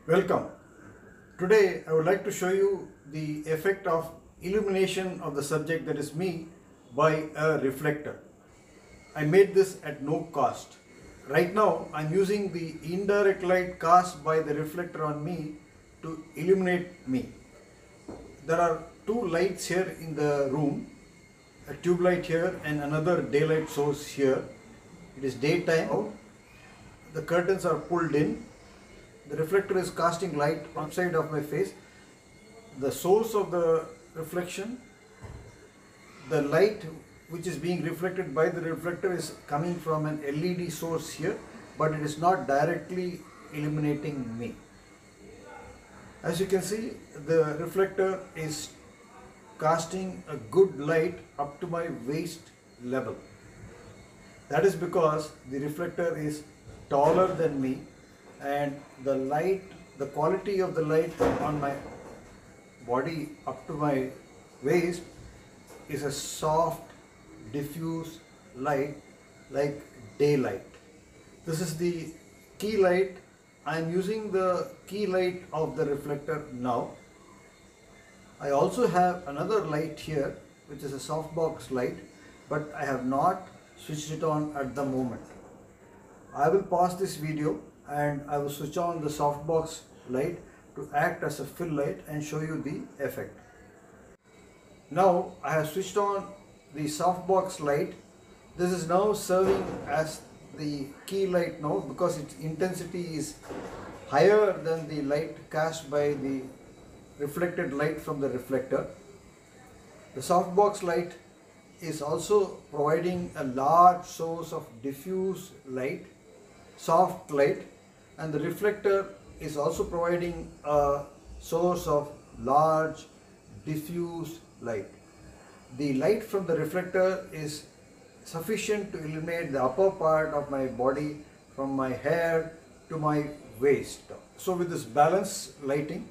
Welcome. Today I would like to show you the effect of illumination of the subject, that is me, by a reflector. I made this at no cost. Right now I am using the indirect light cast by the reflector on me to illuminate me. There are two lights here in the room, a tube light here and another daylight source here. It is daytime. The curtains are pulled in. The reflector is casting light outside of my face. The source of the reflection, the light which is being reflected by the reflector, is coming from an LED source here, but it is not directly illuminating me. As you can see, the reflector is casting a good light up to my waist level. That is because the reflector is taller than me, and the quality of the light on my body up to my waist is a soft, diffuse light like daylight. This is the key light. I am using the key light of the reflector now. I also have another light here which is a softbox light, but I have not switched it on at the moment. I will pause this video and I will switch on the softbox light to act as a fill light and show you the effect. Now I have switched on the softbox light. This is now serving as the key light now because its intensity is higher than the light cast by the reflected light from the reflector. The softbox light is also providing a large source of diffuse light, soft light, and the reflector is also providing a source of large diffuse light. The light from the reflector is sufficient to illuminate the upper part of my body from my hair to my waist. So with this balanced lighting,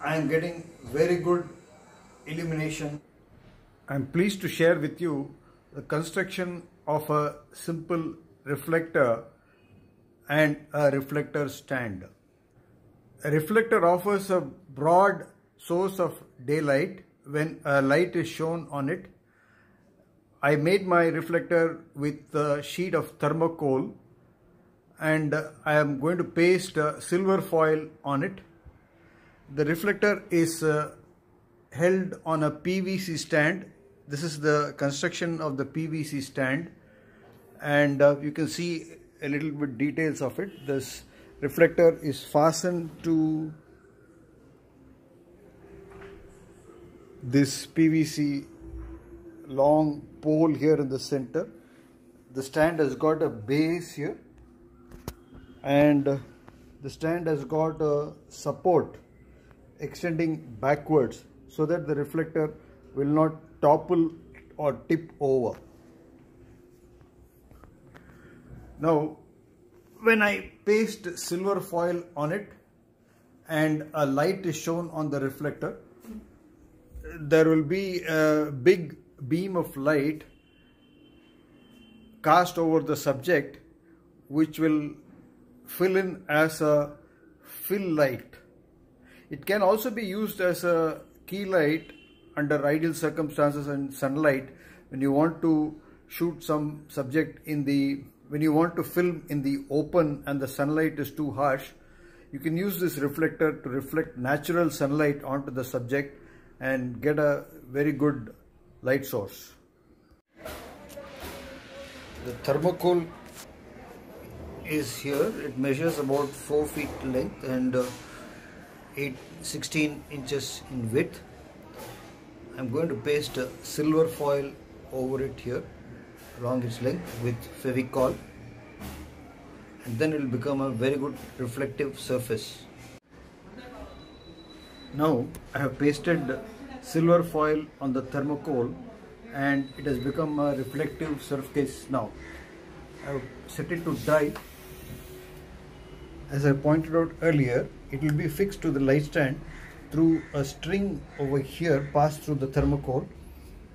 I am getting very good illumination. I am pleased to share with you the construction of a simple reflector and a reflector stand. A reflector offers a broad source of daylight when a light is shown on it. I made my reflector with a sheet of thermocol, and I am going to paste silver foil on it. The reflector is held on a PVC stand. This is the construction of the PVC stand, and you can see a little bit details of it. This reflector is fastened to this PVC long pole here in the center. The stand has got a base here, and the stand has got a support extending backwards so that the reflector will not topple or tip over. Now, when I paste silver foil on it and a light is shown on the reflector, there will be a big beam of light cast over the subject, which will fill in as a fill light. It can also be used as a key light under ideal circumstances and sunlight when you want to shoot some subject when you want to film in the open and the sunlight is too harsh. You can use this reflector to reflect natural sunlight onto the subject and get a very good light source. The thermocol is here. It measures about 4 feet length and 16 inches in width. I'm going to paste silver foil over it here along its length with Fevicol, and then it will become a very good reflective surface. Now I have pasted silver foil on the thermocol and it has become a reflective surface now. I have set it to dry. As I pointed out earlier, it will be fixed to the light stand through a string over here passed through the thermocol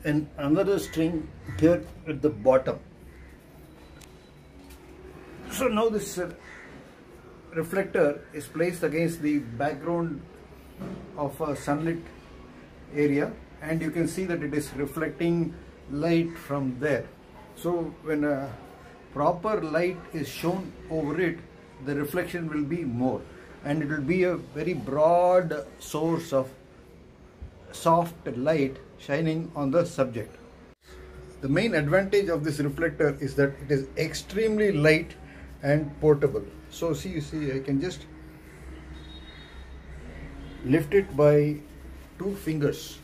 and another string here at the bottom. So now this reflector is placed against the background of a sunlit area, and you can see that it is reflecting light from there. So when a proper light is shown over it, the reflection will be more, and it will be a very broad source of soft light shining on the subject. The main advantage of this reflector is that it is extremely light and portable. So see, I can just lift it by 2 fingers,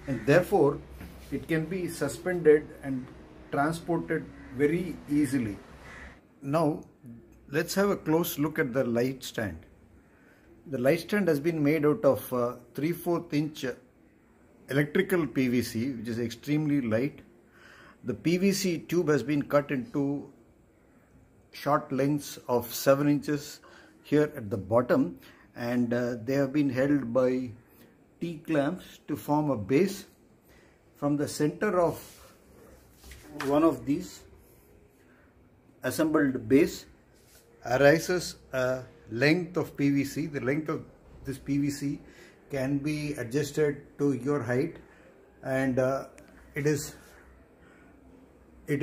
and therefore it can be suspended and transported very easily. Now let's have a close look at the light stand. The light stand has been made out of 3/4 inch electrical PVC, which is extremely light. The PVC tube has been cut into short lengths of 7 inches here at the bottom, and they have been held by T-clamps to form a base. From the center of one of these assembled base arises a length of PVC. The length of this PVC can be adjusted to your height, and it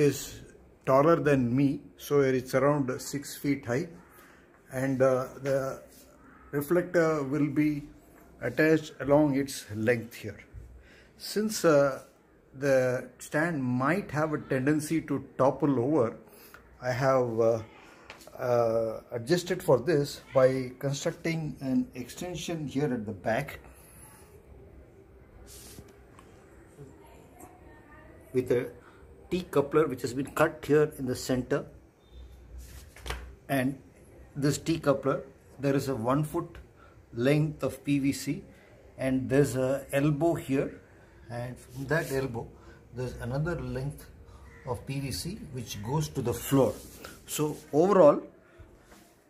is taller than me, so it's around 6 feet high, and the reflector will be attached along its length here. Since the stand might have a tendency to topple over, I have adjusted for this by constructing an extension here at the back with a T-coupler which has been cut here in the center, and this T-coupler, there is a 1 foot length of PVC, and there's a elbow here, and from that elbow there's another length of PVC which goes to the floor. So overall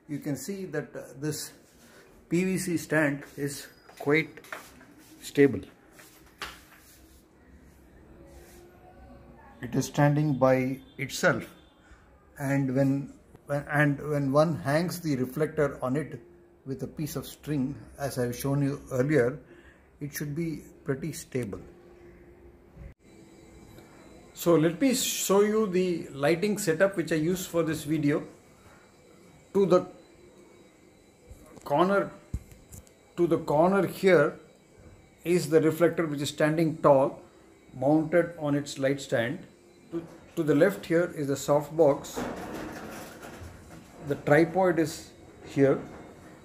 you can see that this PVC stand is quite stable. It is standing by itself, and when one hangs the reflector on it with a piece of string, as I have shown you earlier, it should be pretty stable. So let me show you the lighting setup which I used for this video. To the corner here is the reflector which is standing tall, mounted on its light stand. To the left here is the softbox. The tripod is here,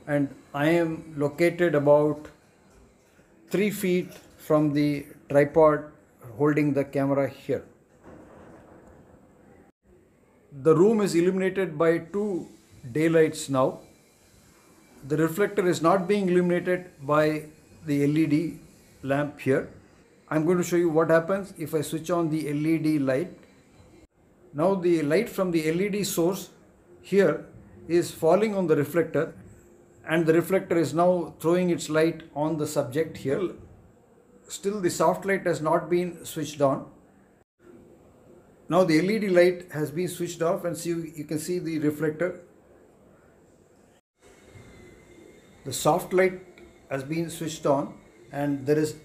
and I am located about 3 feet from the tripod holding the camera here. The room is illuminated by 2 daylights now. The reflector is not being illuminated by the LED lamp here. I'm going to show you what happens if I switch on the LED light. Now the light from the LED source here is falling on the reflector, and the reflector is now throwing its light on the subject here. Still the soft light has not been switched on. Now the LED light has been switched off, and you can see the reflector. The soft light has been switched on, and there is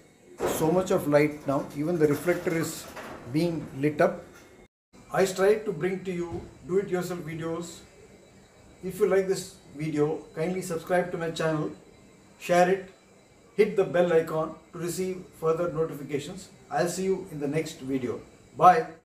so much of light now. Even the reflector is being lit up. I strive to bring to you do-it-yourself videos. If you like this video, kindly subscribe to my channel, share it, hit the bell icon to receive further notifications. I'll see you in the next video. Bye.